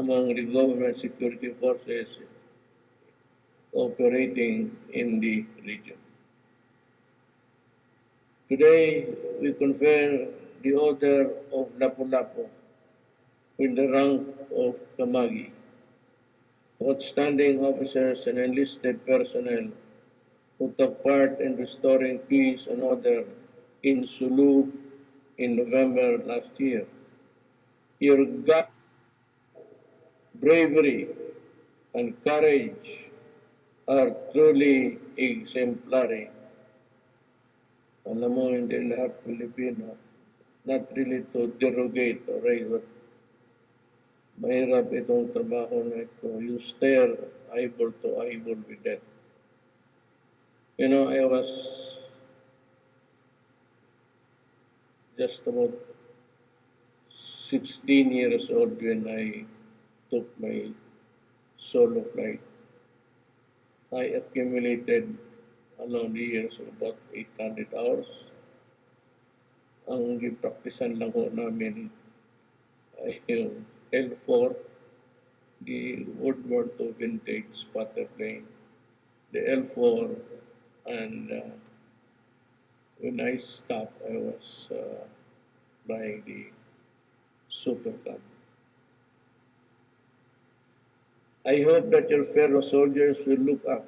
among the government security forces operating in the region. Today, we confer the Order of Lapu-Lapu with the rank of Kamagi to outstanding officers and enlisted personnel who took part in restoring peace and order in Sulu in November last year. Your gut, bravery, and courage are truly exemplary. Alam mo, hindi lahat Pilipino, not really to derogate or raise, but mahirap itong trabaho na ito. You stare eyeball to eyeball with death. You know, I was just about 16 years old when I took my solo flight. I accumulated along the years about 800 hours. Ang gipraktisan lang ho namin ay yung L4, the World War II vintage spotter plane, the L4, and when I stopped, I was flying the Super Cub. I hope that your fellow soldiers will look up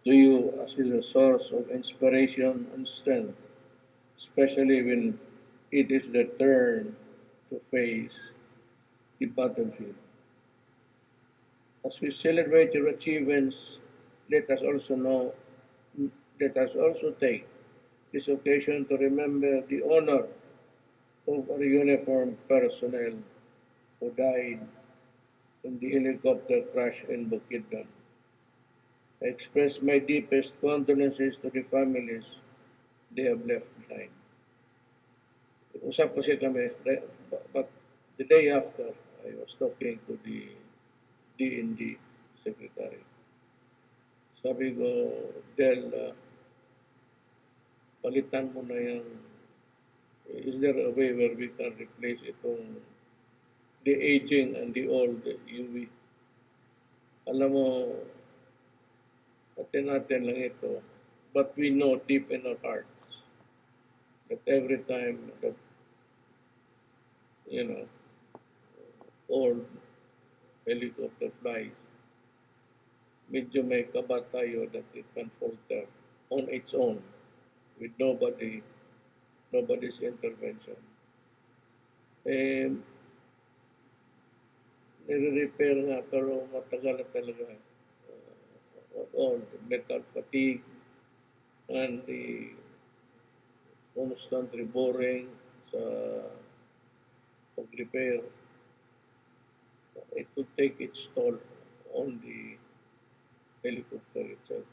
to you as a source of inspiration and strength, especially when it is their turn to face the battlefield. As we celebrate your achievements, let us also take this occasion to remember the honor of our uniformed personnel who died in the helicopter crash in Bukidnon. I express my deepest condolences to the families they have left behind. Usap kasi kami, but the day after, I was talking to the DND secretary. Sabi ko, Del, palitan mo na yung, is there a way where we can replace itong the aging and the old UV? Alam mo, natin lang ito, but we know deep in our hearts that every time that, old helicopter flies, medyo may kaba tayo that it can falter on its own with nobody's intervention. Nire-repair nga pero matagal na talaga. All the metal fatigue and the constant reboring sa pag-repair. It would take its toll on the helicopter itself.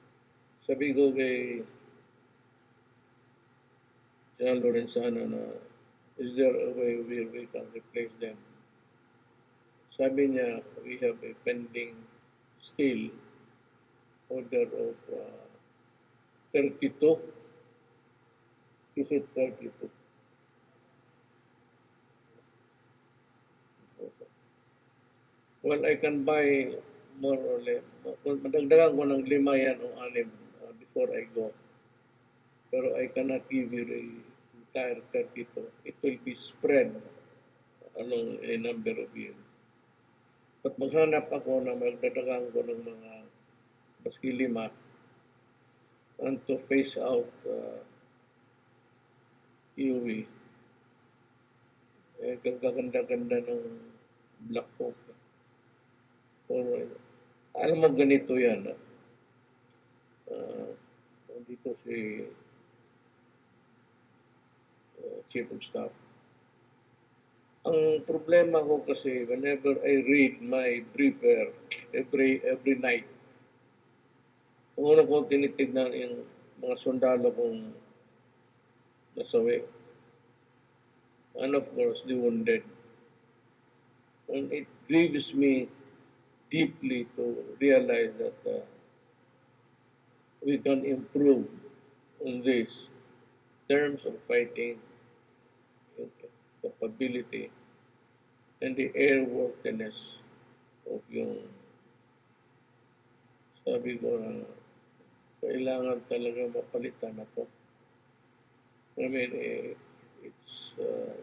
Sabi ko kay General Lorenzana na, is there a way where we can replace them? Sabi niya, we have a pending still order of 32. Is it 32? Well, I can buy more or less. Madagdagan ko ng 5 yan o 6 before I go. Pero I cannot give you the entire 32. It will be spread along a number of years. But maghanap ako na magdadagan ko ng mga baski 5 and to phase out UV. Gaganda-ganda ng Black Hawk. Alam mo ganito yan. Dito si Chief of Staff. Ang problema ko kasi whenever I read my briefer every night, kung una ko tinitignan yung mga sundalo kong nasawi. And of course, the wounded. And it grieves me deeply to realize that we can improve on this terms of fighting, capability, and the airworthiness o yung sabi ko na kailangan talaga mapalitan na to. I mean, it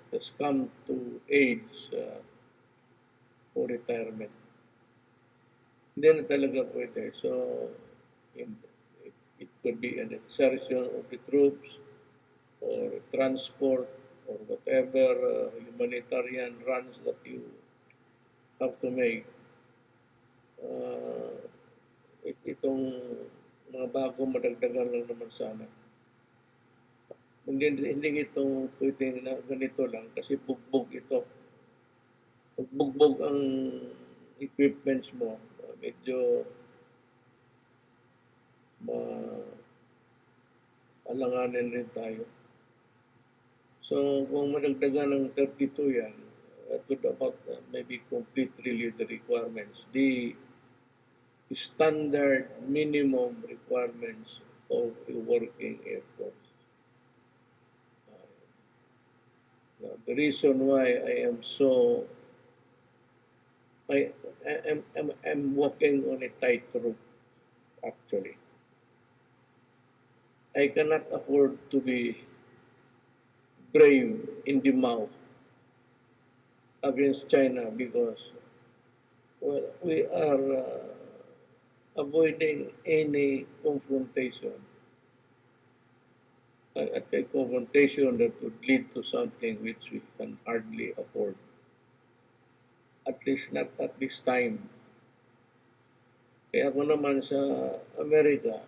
has come to age for retirement. Hindi na talaga pwede. So, it could be an exertion of the troops or transport or whatever humanitarian runs that you have to make. Uh, itong mga bago madagdagan lang naman sana. Hindi ito pwedeng na ganito lang kasi bugbog ito. Pag bugbog ang equipments mo, medyo alanganin rin tayo. So kung madagdagan ng 32 yan, could about maybe complete really the requirements. The standard minimum requirements of a working Air Force. The reason why I am so I'm walking on a tightrope actually. I cannot afford to be brave in the mouth against China because well, we are avoiding any confrontation. A confrontation that would lead to something which we can hardly afford. At least not at this time. Kaya ako naman sa Amerika,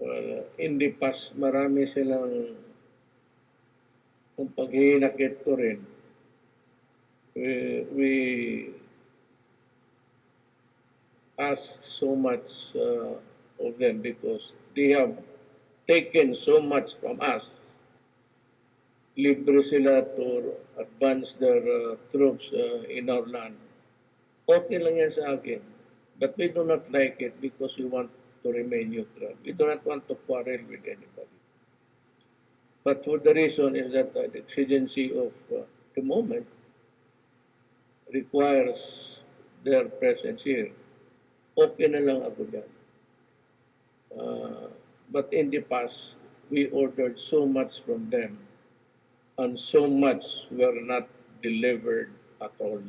well, in the past, marami silang kung paghihinakit ko rin. We ask so much of them because they have taken so much from us. Libre sila to advance their troops in our land. Okay lang yan sa akin. But we do not like it because we want to remain neutral. We do not want to quarrel with anybody. But for the reason is that the exigency of the moment requires their presence here. Okay na lang ako dyan. But in the past, we ordered so much from them and so much were not delivered at all.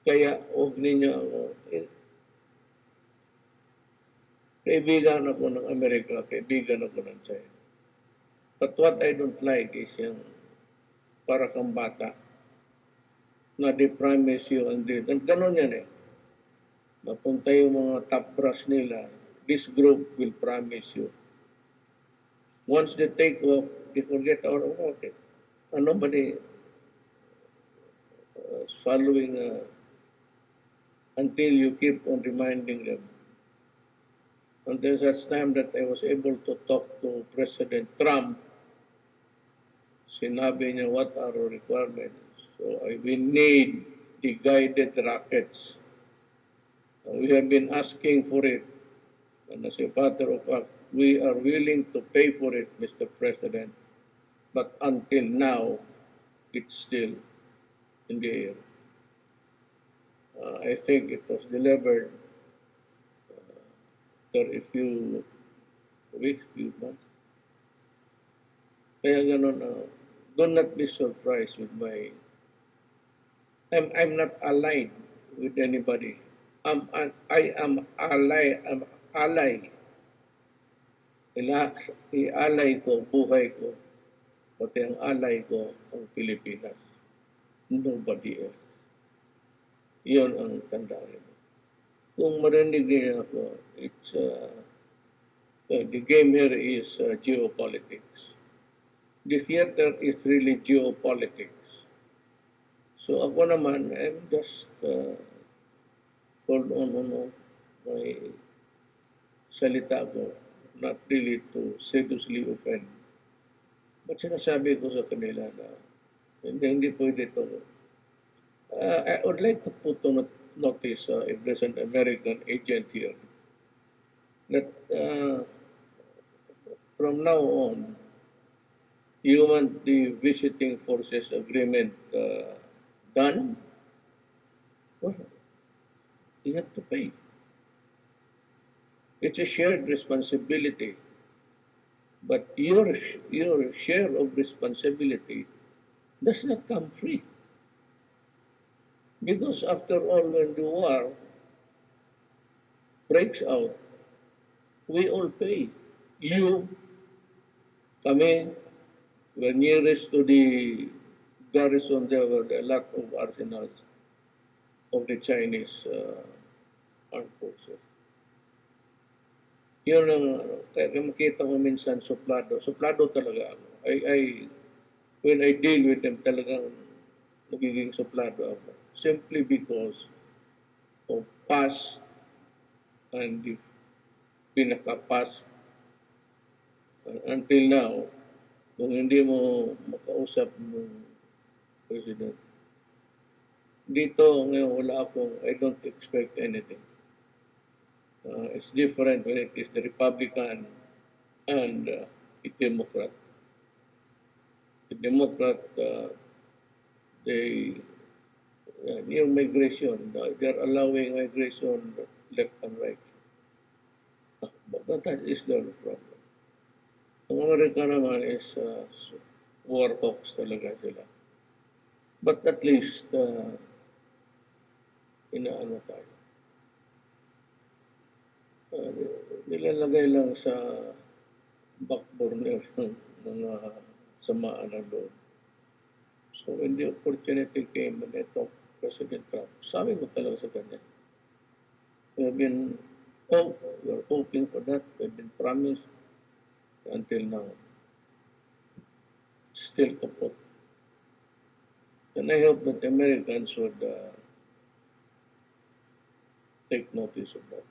Kaya huwag ninyo ako, kaibigan ako ng Amerika, kaibigan ako ng China. But what I don't like is yung para kang bata na they promise you and they, ganun yan eh. Mapunta yung mga top brass nila, this group will promise you. Once they take off, they forget all about it. And nobody is following until you keep on reminding them. And there's such time that I was able to talk to President Trump. Sinabi niya what are our requirements. So we need the guided rockets. We have been asking for it. And as a matter of fact, we are willing to pay for it, Mr. President. But until now, it's still in the air. I think it was delivered after a few weeks, few months. Kaya ganun, do not be surprised with my... I'm not allied with anybody. I am ally. I-ally ko, buhay ko, pati ang ally ko, ang Pilipinas. Nobody else. Yun ang tandaan mo. Kung marinig niyo ako, it's, the game here is geopolitics. The theater is really geopolitics. So ako naman, I'm just hold on my salita ko, not really to seriously offend. But sinasabi ko sa kanila na hindi pwede ito. I would like to put on notice if there's an American agent here that from now on, you want the visiting forces agreement done well, you have to pay. It's a shared responsibility, but your share of responsibility does not come free. Because after all, when the war breaks out, we all pay. You, kami, we're nearest to the garrison. There were a lot of arsenals of the Chinese armed forces. Yun ang, kaya makita ko minsan suplado. Suplado talaga ako. When I deal with them, talagang nagiging suplado ako. Simply because of past and the pinaka-past until now, kung hindi mo makausap ng president, dito ngayon wala akong, I don't expect anything. It's different when it is the Republican and the Democrat. The Democrat, they, new migration, they're allowing migration left and right. But that is their problem. Ang Amerika naman is war hawks talaga sila. But at least, inaano tayo. Nilalagay lang sa back burner ng mga samaan ng loob. So when the opportunity came, and ito, President Trump, sabi mo talaga sa kanya, we've been, we're hoping for that, we've been promised, until now, still kaput. And I hope that Americans would take notice of that.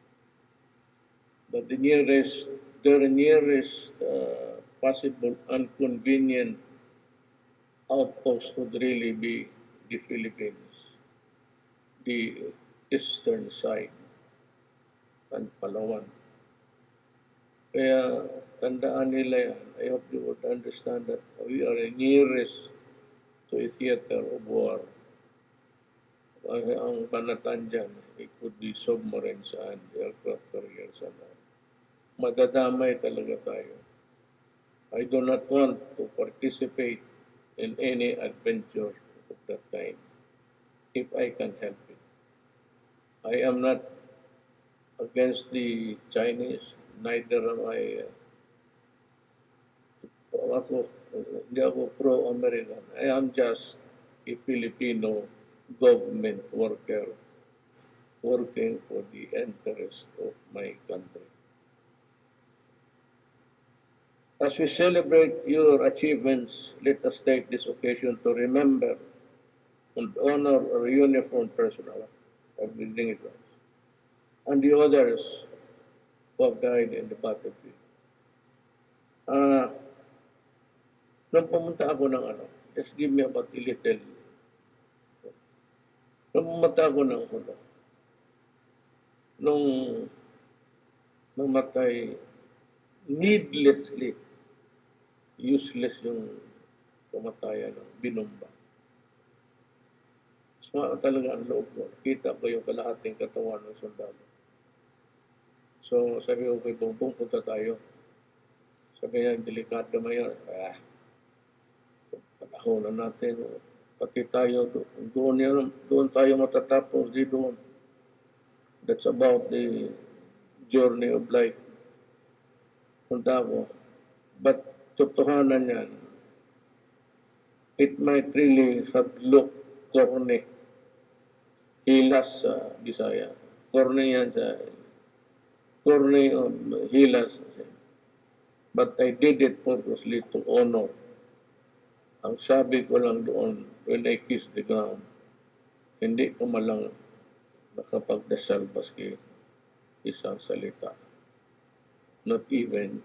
But their nearest possible inconvenient outpost would really be the Philippines, the eastern side, and Palawan. Kaya tandaan nila yan. I hope you would understand that we are nearest to a theater of war. Ang banatan dyan, it could be submarines and aircraft carriers and all. Madadamay talaga tayo. I do not want to participate in any adventure of that kind if I can help it. I am not against the Chinese, neither am I hindi ako pro-American. I am just a Filipino government worker working for the interest of my country. As we celebrate your achievements, let us take this occasion to remember and honor our uniformed personnel of the dignitaries and the others who have died in the battlefield. Nung pumunta ako ng just give me about a little. Nung pumunta ako ng nung namatay needlessly, useless yung kamatayan ng binumba. So, talaga ang loob ko. Kita ko yung kalahating katawan ng sundalo. So, sabi ko kay Bongbong, punta tayo. Sabi niya, delikado mo yan. Panahon na natin. Pati tayo, doon tayo matatapos, di doon. That's about the journey of life. Punta ko. But, totohanan yan, it might really have looked corny. Hilas sa Bisaya. Corny yan sa corny on hilas. But I did it purposely to honor. Ang sabi ko lang doon, when I kiss the ground, hindi ko malang nakapagdasal baski isang salita. Not even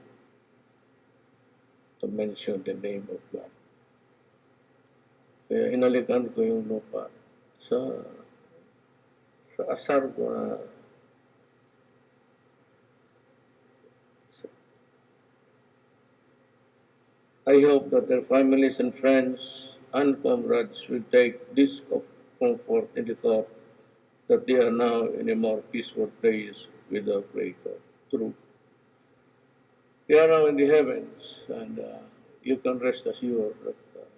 to mention the name of God. Kaya hinalikan ko yung lupa sa asar ko na I hope that their families and friends and comrades will take this comfort in the thought that they are now in a more peaceful place with the Creator. True. They are now in the heavens, and you can rest assured that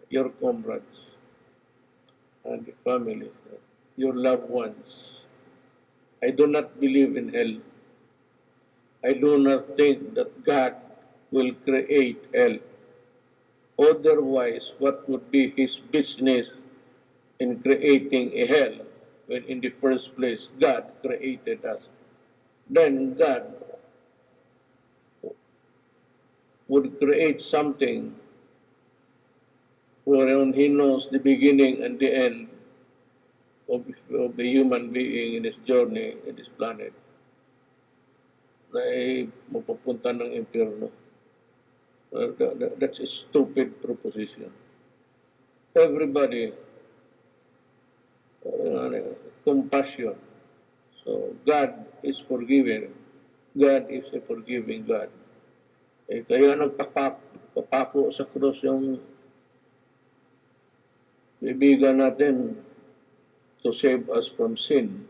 your comrades and the family, your loved ones, I do not believe in hell. I do not think that God will create hell. Otherwise, what would be his business in creating a hell when in the first place God created us? Then God would create something wherein he knows the beginning and the end of the human being in his journey in this planet na mapupunta ng impyerno. That's a stupid proposition. Everybody, compassion. So God is forgiving. God is a forgiving God. Kaya nagpapako sa krus yung kaibigan natin to save us from sin.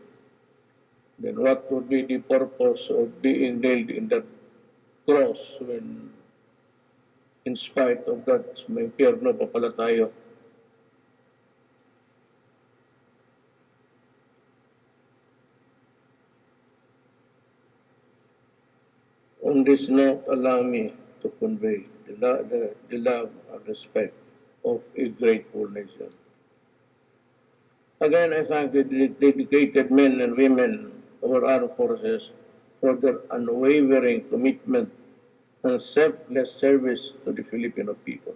Then what would be the purpose of being nailed in that cross when in spite of that, may impyerno pa pala tayo? On this note, allow me to convey the love and respect of a grateful nation. Again, I thank the dedicated men and women of our armed forces for their unwavering commitment and selfless service to the Filipino people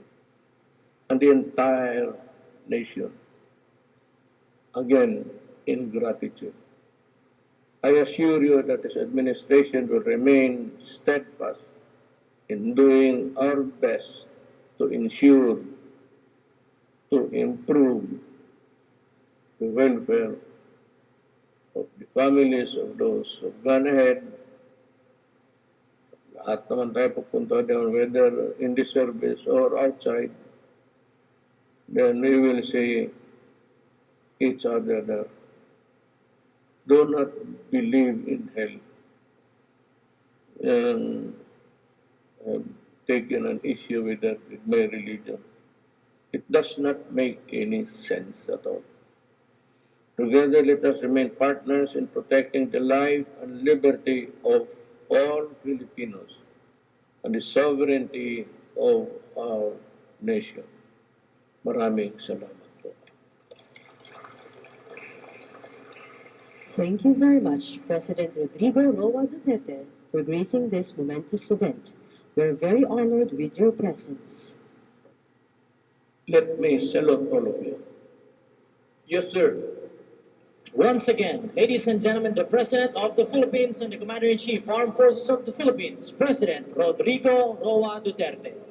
and the entire nation. Again, in gratitude. I assure you that this administration will remain steadfast in doing our best to ensure, to improve the welfare of the families of those who have gone ahead. Lahat naman tayo pupunta doon, whether in the service or outside, then we will see each other there. Do not believe in hell. And have taken an issue with that, with my religion. It does not make any sense at all. Together, let us remain partners in protecting the life and liberty of all Filipinos and the sovereignty of our nation. Maraming salamat po. Thank you very much, President Rodrigo Roa Duterte, for gracing this momentous event. We are very honored with your presence. Let me salute all of you. Yes, sir. Once again, ladies and gentlemen, the President of the Philippines and the Commander-in-Chief, Armed Forces of the Philippines, President Rodrigo Roa Duterte.